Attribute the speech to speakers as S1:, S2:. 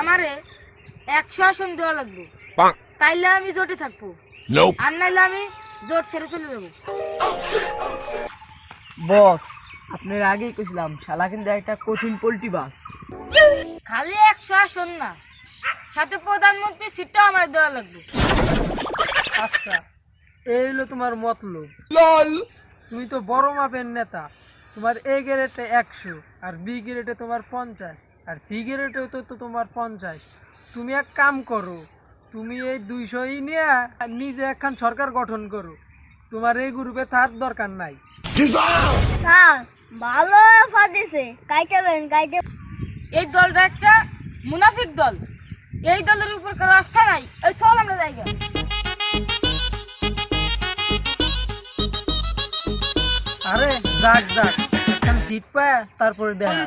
S1: আমারে 100 আসন দেওয়া লাগবে, তাইলে আমি জোটে থাকবো, আর নাইলে আমি জোট ছেড়ে চলে যাবো।
S2: বস, আপনার আগেই কইছিলাম শালা কিন্তু একটা কঠিন পোল্ট্রি বাস।
S1: খালি 100 আসন না, সাথে প্রধানমন্ত্রী সিটটাও আমার দেওয়া লাগবে।
S2: আচ্ছা, এই হলো তোমার মতলব। তুমি তো বড় মাপের নেতা, তোমার এ গ্রেডে 100, আর বি গ্রেডে তোমার 50, আর সি গ্রেডেও তো তোমার 50। তুমি এক কাম করো, তুমি এই 200ই নিয়ে নিজে একখান সরকার গঠন করো, তোমার এই গ্রুপে থাকার দরকার নাই।
S3: স্যার ভালো অফার দিছে, কাইটাবেন কাইটে।
S1: এই দলটা একটা মুনাফিক দল, এই দলের উপর কারো আস্থা নাই। এই চল আমরা জায়গা।
S2: আরে যাক যাক, একখান সিট পায় তারপরে দেখা।